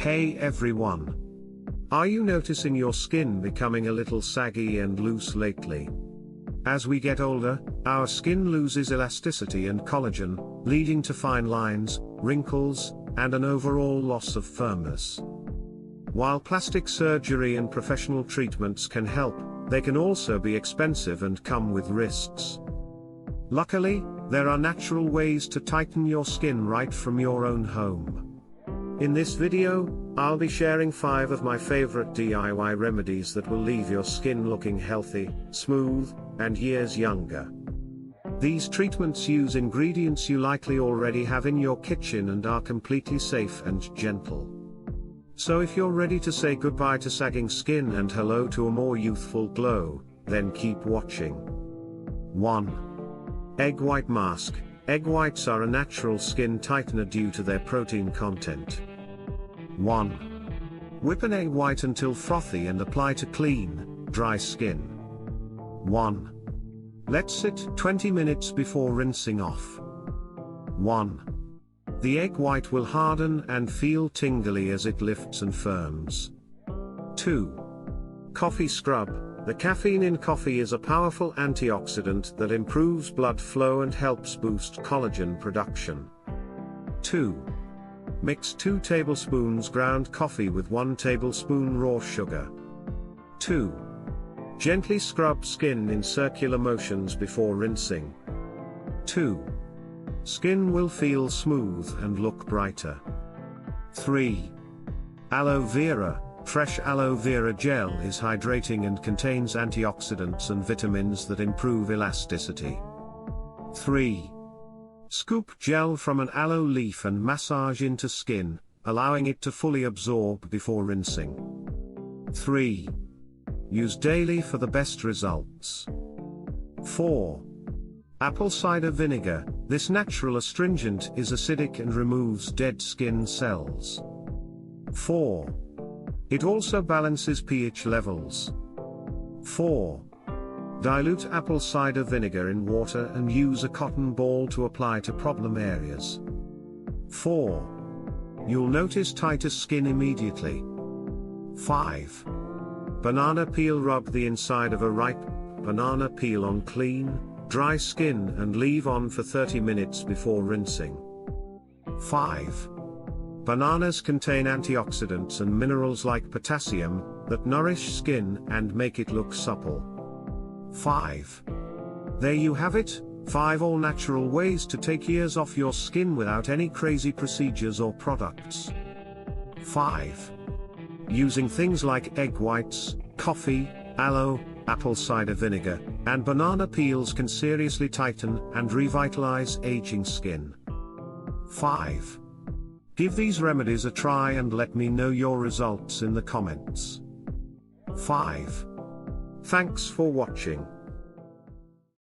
Hey everyone! Are you noticing your skin becoming a little saggy and loose lately? As we get older, our skin loses elasticity and collagen, leading to fine lines, wrinkles, and an overall loss of firmness. While plastic surgery and professional treatments can help, they can also be expensive and come with risks. Luckily, there are natural ways to tighten your skin right from your own home. In this video, I'll be sharing 5 of my favorite DIY remedies that will leave your skin looking healthy, smooth, and years younger. These treatments use ingredients you likely already have in your kitchen and are completely safe and gentle. So if you're ready to say goodbye to sagging skin and hello to a more youthful glow, then keep watching. 1. Egg white mask. Egg whites are a natural skin tightener due to their protein content. 1. Whip an egg white until frothy and apply to clean, dry skin. 1. Let sit 20 minutes before rinsing off. 1. The egg white will harden and feel tingly as it lifts and firms. 2. Coffee scrub. The caffeine in coffee is a powerful antioxidant that improves blood flow and helps boost collagen production. 2. Mix 2 tablespoons ground coffee with 1 tablespoon raw sugar. 2. Gently scrub skin in circular motions before rinsing. 2. Skin will feel smooth and look brighter. 3. Aloe vera. Fresh aloe vera gel is hydrating and contains antioxidants and vitamins that improve elasticity. 3. Scoop gel from an aloe leaf and massage into skin, allowing it to fully absorb before rinsing. 3. Use daily for the best results. 4. Apple cider vinegar. This natural astringent is acidic and removes dead skin cells. 4. It also balances pH levels. 4. Dilute apple cider vinegar in water and use a cotton ball to apply to problem areas. 4. You'll notice tighter skin immediately. 5. Banana peel. Rub the inside of a ripe banana peel on clean, dry skin and leave on for 30 minutes before rinsing. 5. Bananas contain antioxidants and minerals like potassium, that nourish skin and make it look supple. 5. There you have it, 5 all-natural ways to take years off your skin without any crazy procedures or products. 5. Using things like egg whites, coffee, aloe, apple cider vinegar, and banana peels can seriously tighten and revitalize aging skin. 5. Give these remedies a try and let me know your results in the comments. 5. Thanks for watching.